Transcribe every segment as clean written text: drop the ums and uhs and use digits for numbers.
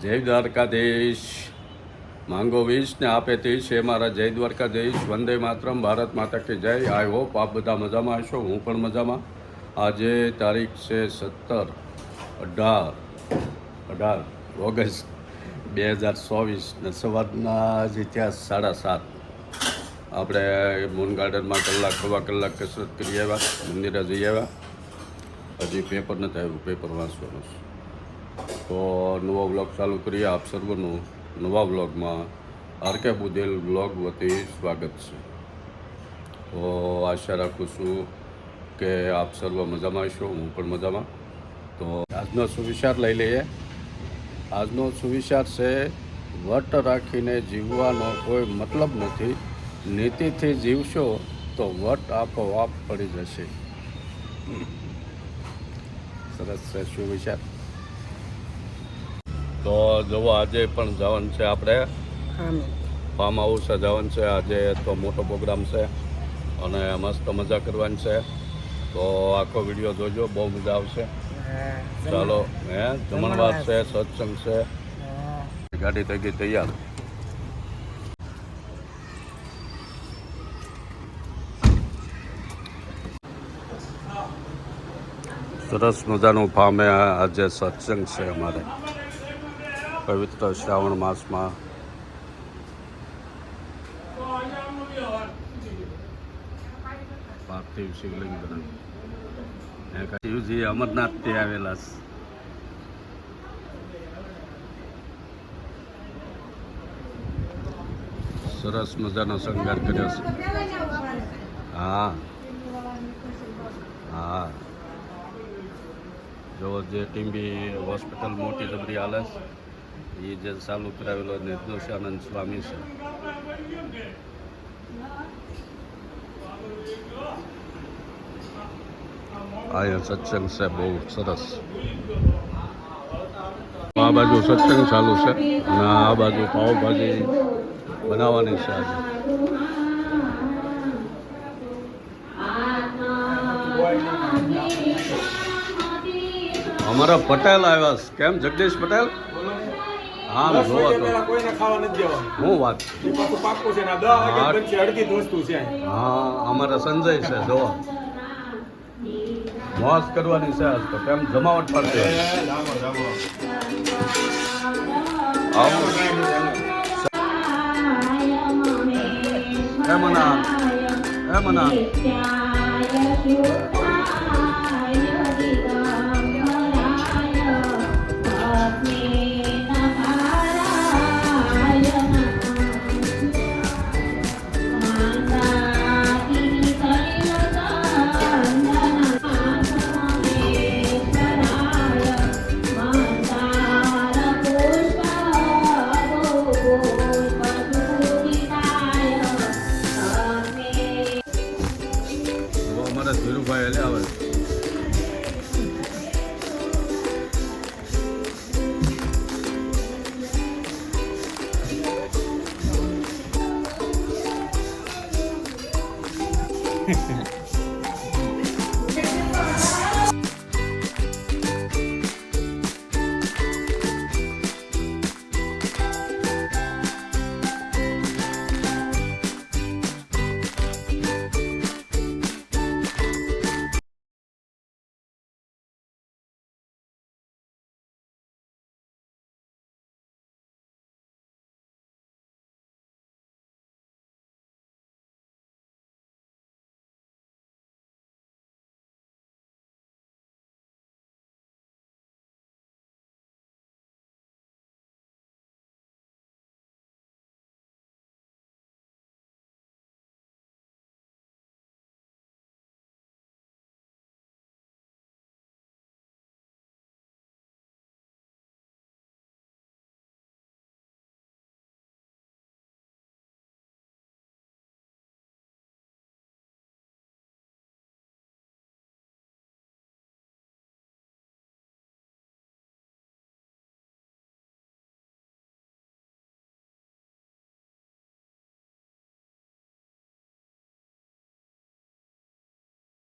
જય દ્વારકાધીશ. માંગો વીસ ને આપે 30 એ મારા જય દ્વારકાધીશ. વંદે માતરમ. ભારત માતા કે જય. આઈ હોપ આપ બધા મજામાં હશો. હું પણ મજામાં. આજે તારીખ છે 18 ઓગસ્ટ 2024 ને સવારના જે ત્યાં 7:30 આપણે મૂન ગાર્ડનમાં સવા કલાક કસરત કરી આવ્યા, મંદિરે જઈ આવ્યા. હજી પેપર નથી આવ્યું, પેપર વાંચવાનું છે. તો નવો બ્લોગ ચાલુ કરીએ. આપ સર્વનું નવા બ્લોગમાં આરકે બુદેલ બ્લોગ વતી સ્વાગત છે. તો આશા રાખું છું કે આપ સર્વ મજામાં હશો, હું પણ મજામાં. તો આજનો સુવિચાર લઈ લઈએ. આજનો સુવિચાર છે, વટ રાખીને જીવવાનો કોઈ મતલબ નથી. નીતિથી જીવશો તો વટ આપોઆપ પડી જશે. સરસ છે સુવિચાર. તો જુઓ, આજે પણ જવાનું છે આપણે ફાર્મ હાઉસે જવાનું છે. આજે તો મોટો પ્રોગ્રામ છે અને મસ્ત મજા કરવાની છે. તો આખો વિડીયો જોજો, બહુ મજા આવશે. ચાલો, જમણવાર છે, સત્સંગ છે. ગાડી થઈ ગઈ તૈયાર. સરસ મજાનું ફાર્મે આજે સત્સંગ છે અમારે પવિત્ર શ્રાવણ માસમાં. પાર્થિવ શિવલિંગ બનાવ્યું. શિવજી અમરનાથથી આવેલા છે. સરસ મજાનો શણગાર કર્યો છે. હા હા, જો જે ટીમ્બી હોસ્પિટલ મોટી જબરી હાલે છે, એ જે ચાલુ કરાવેલો નિર્દોષાનંદ સ્વામી છે. અહીંયા સત્સંગ છે બહુ સરસ. આ બાજુ સત્સંગ ચાલુ છે અને આ બાજુ પાવભાજી બનાવવાની છે આજે. અમારા પટેલ આવ્યા છે. કેમ જગદીશ પટેલ? હા, જોવા તો કોઈને ખાવા નથી દેવાનું. હું વાત પાક્કું છે ને, અડધી વસ્તુ છે. હા, અમારા સંજય છે. જોવા મોજ કરવાની છે આજ તો. કેમ જમાવટ પડશે? મના ધીરુભાઈ એટલે આવે.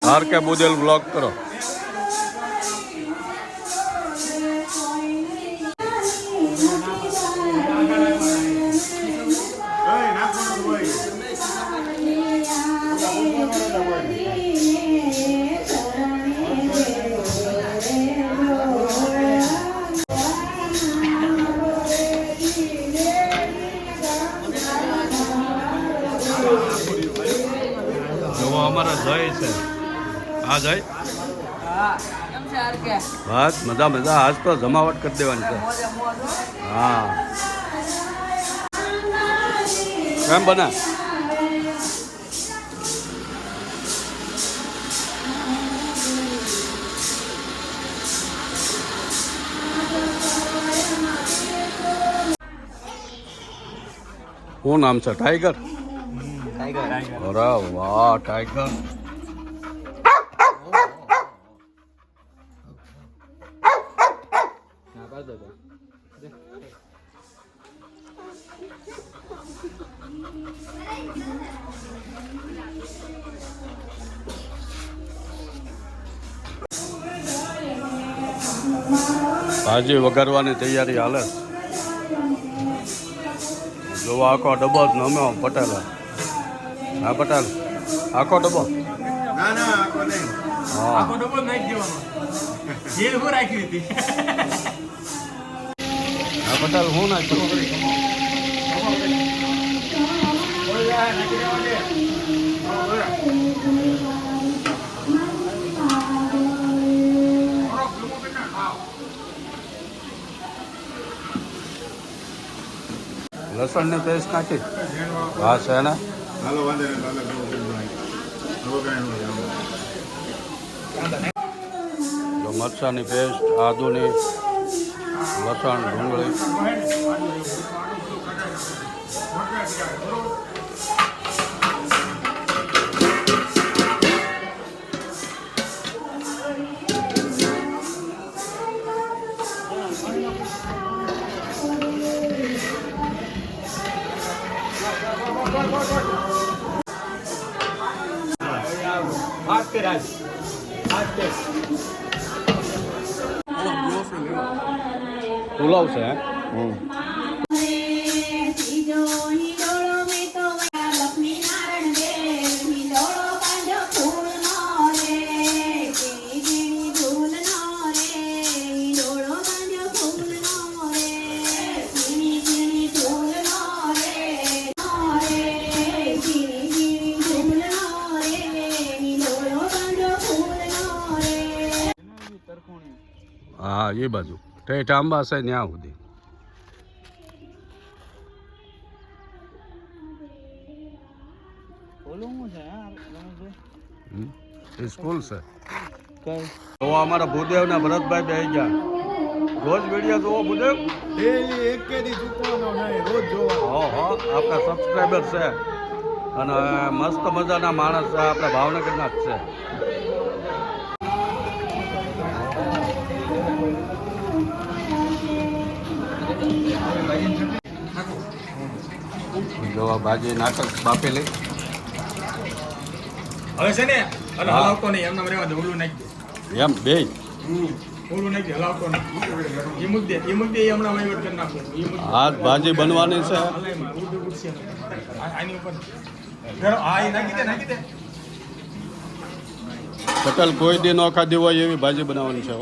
આરકે બુદેલ બ્લોગ કરો. અમારા જય છે. હા જય. બસ મજા મજા. આજ તો જમાવટ કરી દેવાની છે. હા કેમ બને? શું નામ છે? ટાઈગર. અરે વાહ ટાઈગર. ભાજી વઘારવાની તૈયારી હાલે. જો આખો ડબ્બો જ નમે પટેલ. હા પટેલ આખો ડબ્બો. હા પટેલ હું નાખ્યું? લસણ ની પેસ્ટ નાખી. હા છે ને. જો મરચાંની પેસ્ટ, આદુની, લસણ, ડુંગળી. પુલાવ છે. હા એ બાજુ ઠેઠ આંબા છે ત્યાં સુધી. એ સ્કૂલ છે. તો અમારા ભૂદેવ ને ભરતભાઈ બે ગયા. રોજ વિડીયો જોવો ભૂદેવ? આપણા સબસ્ક્રાઈબર છે અને મસ્ત મજાના માણસ છે. આપણા ભાવનગરના જ છે. જોવા ભાજી નાટક બાપે લઈ હવે છે ને હલાવતો નહીં એમને રહેવા દે. ઓલું નાખી દે એમ બે ઓલું નાખી દે. હલાવતો નહીં. એ મુદ્દે હમણાં વહીવટ કરી નાખો. આ ભાજી બનવાની છે. આની ઉપર હા એ નાખી દે. પટેલ કોઈ દી ન ખાધી હોય એવી ભાજી બનાવવાની છે.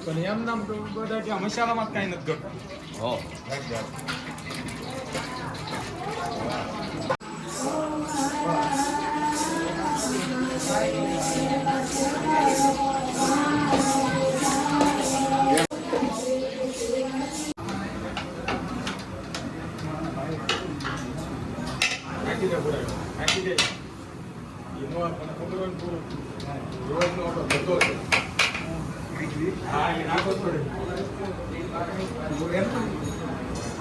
પણ એમ નામ બધા કે મસાલામાં કાંઈ નથી કરતું. હો નાખી દે. એનો આપણને ખબર હોય ને પૂરું રોજનો આપણો બધો છે. હા એ નાખો થોડે.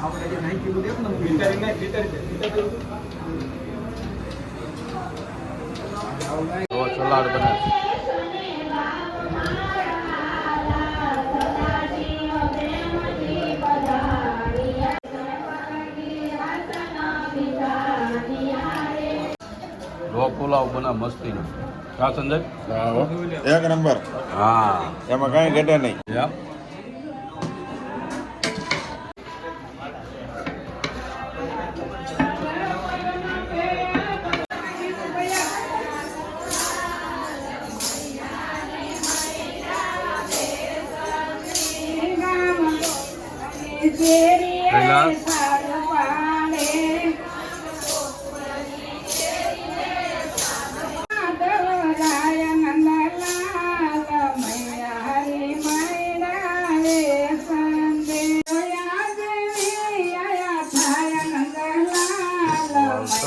આપણે જે નાખ્યું દેખ ને સલાડ બને. પુલાવ બના મસ્તી નો. હા સંજય એક નંબર. હા એમાં કઈ ઘટે નહીં.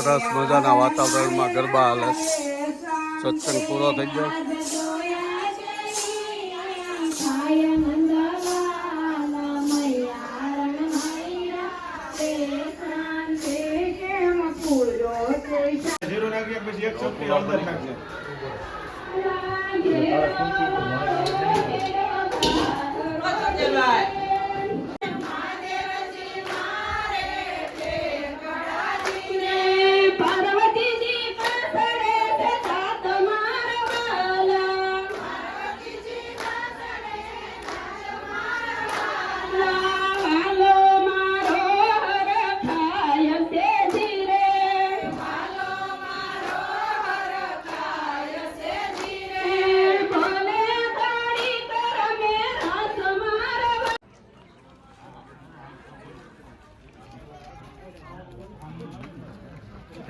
સરસ મજાના વાતાવરણમાં ગરબા હાલે. સત્સંગ પૂરો થઈ ગયો. જીરો નાખીએ પછી એક ચપટી અંદર નાખજે.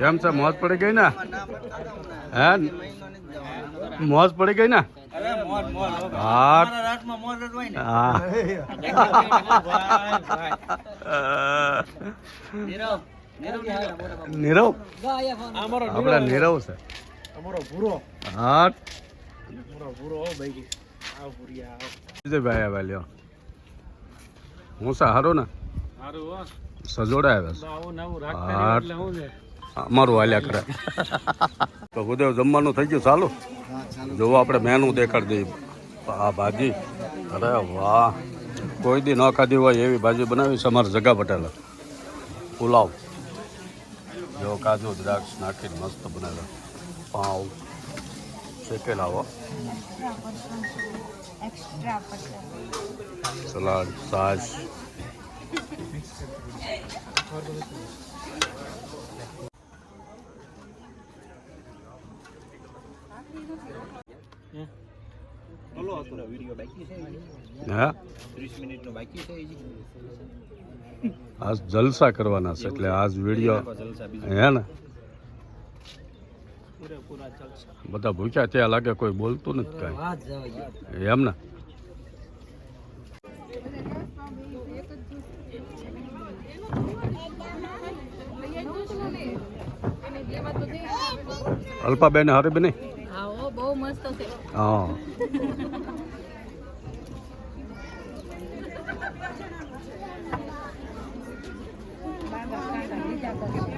કેમ છે, મોજ પડી ગઈ ને? હે, મોજ પડી ગઈ ને? હા નીરવ, આપડે નીરવ છે. હા ભાઈ આવ્યા લ્યો. હું છે હારું ને? સજોડા આવ્યા છે. અમારું હાલ્યા કરે. તો ગુદેવ જમવાનું થઈ ગયું ચાલુ. જો આપણે મેનુ દેખાડી દઈએ. આ ભાજી, અરે વાહ, કોઈ દી ન ખાધી હોય એવી ભાજી બનાવી છે અમારે જગા પટેલા. પુલાવ જો કાજુ દ્રાક્ષ નાખીને મસ્ત બનાવેલા. પાઉં શેકેલા હો. સલાડ, છાશ. હા, આજ જલસા કરવાના છે એટલે આજ વિડીયો હે ને બધા ભૂખ્યા ત્યાં લાગે, કોઈ બોલતું નથી કાંઈ એમ ને. અલ્પાબેન હારી બની. બહુ મસ્ત છે. હા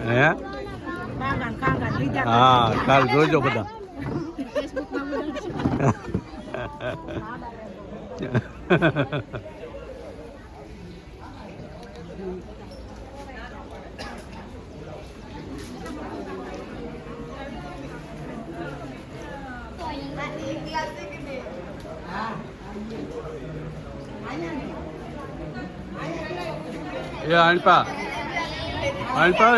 હે, હા કાલ જોજો બધા. એ અણપા અણપા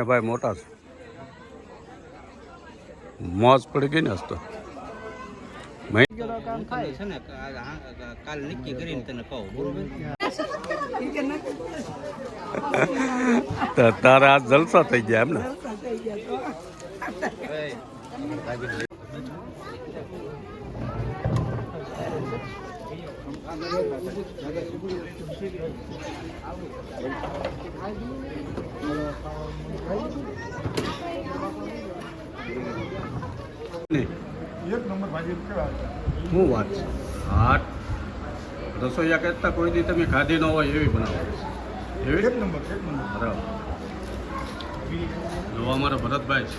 ભાઈ મોટા છે. મોજ પડી ગઈ ને આજ તો. કાલ નક્કી કરીને તને કહું બરોબર. તારા આ જલસા થઈ ગયા એમ ને. એક નંબર ભાજી કેવા શું વાત છે? હા, રસોઈયા કરતા કોઈ દી તમે ખાધી ન હોય એવી બનાવો એવી. એક નંબર બરાબર. જો અમારા ભરતભાઈ છે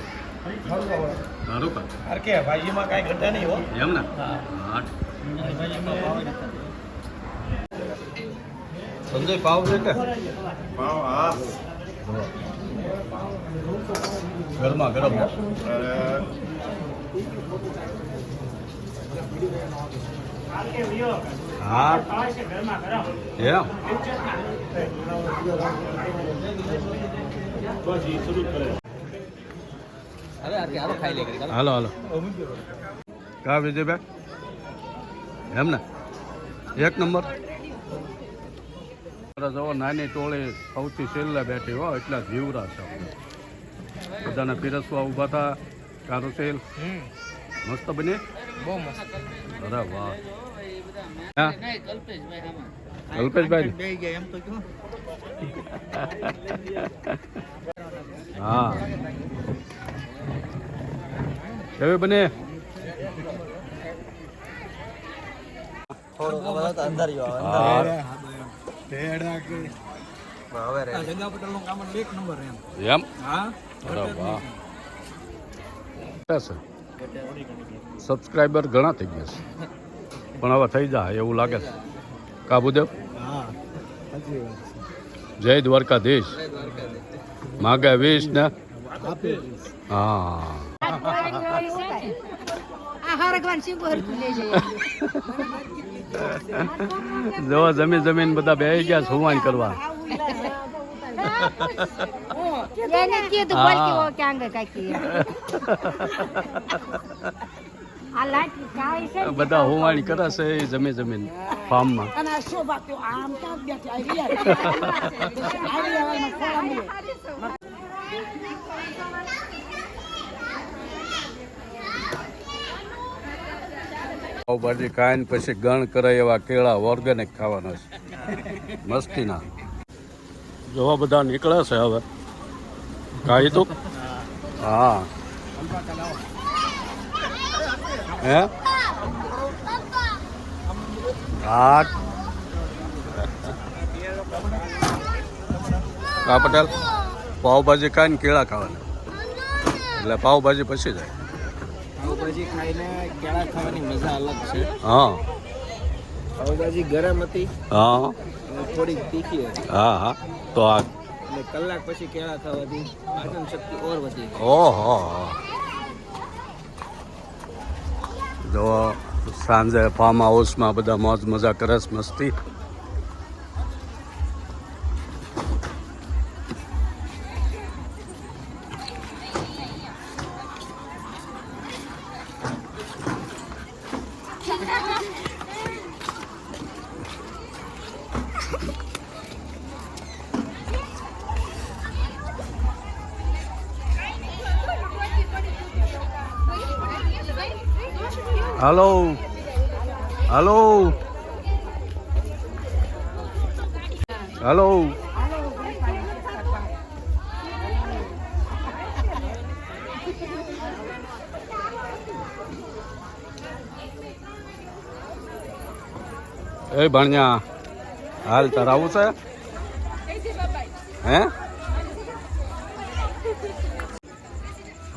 સારું કા અરે કે ભાજીમાં કાંઈ ઘટે નહીં હો. એમ ને. હા, સંજય પાવ છે કે પાવ હા ગરમા ગરમ. હા એમ. હાલો હાલો કા વિજયભાઈ એમ ને એક નંબર. જવો નાની ટોળી સૌથી છેલ્લે બેઠી હો, એટલા જીવરા છે. બધાને પીરસવા ઊભા હતા. કારું સેલ મસ્ત બને. બહુ મસ્ત અરે વાહ હા કલ્પેશભાઈ બે ગયા એમ તો કહો હા કેવી બને થોડુંક અંદર હા ભેડા કે હવે રે જગા પટેલ નું કામ એક નંબર એમ એમ હા અરે વાહ સબસ્ક્રાઈબર ઘણા થઈ ગયા છે પણ હવે થઈ જાય એવું લાગે છે કાબુદેવ હા સાચી વાત જય દ્વારકાધીશ માગે 20 ને આપે હા જો જમીન બધા બેસી ગયા સુવાન કરવા બધા હોવાણી કરે છે એ જમીન ફાર્મમાં પાવભાજી ખાઈને પછી ગણ કરે એવા કેળા ઓર્ગેનિક ખાવાના છે મસ્તીના જોવા બધા નીકળે છે હવે કાંઈ તો હા હે હા કા પટેલ પાવભાજી ખાઈને કેળા ખાવાના એટલે પાવભાજી પછી જાય પાવભાજી ખાઈને કેળા ખાવાની મજા અલગ છે હા પાવભાજી ગરમ હતી હા અને થોડીક તીખી હતી હા હા તો આ અને કલાક પછી કેળા ખાવાથી પાચન શક્તિ ઓર વધી ઓહો જો સાંજે ફાર્મ હાઉસમાં બધા મોજ મજા કરે છે મસ્તી હલો હલો હલો એ ભણ્યા હાલ તાર આવું છે હે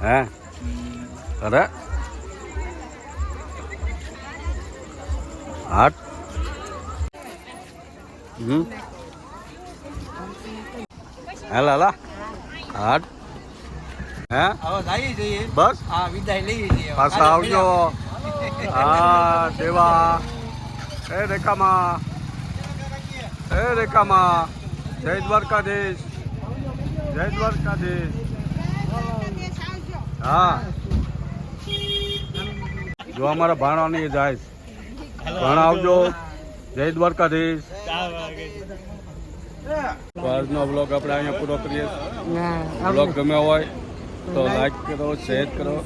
હે અરે હાટ હેલા લા હાટ હે હવે જઈએ જોઈએ બસ હા વિદાય લઈએ છીએ પાછા આવજો હા દેવા એ રેખામાં જય દ્વારકાધીશ હા જો અમારા ભાણાની જાય ભાણા આવજો જય દ્વારકાધીશ તો આજનો બ્લોગ આપણે અહીંયા પૂરો કરીએ બ્લોગ ગમે હોય તો લાઈક કરો શેર કરો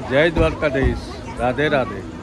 જય દ્વારકાધીશ રાધે રાધે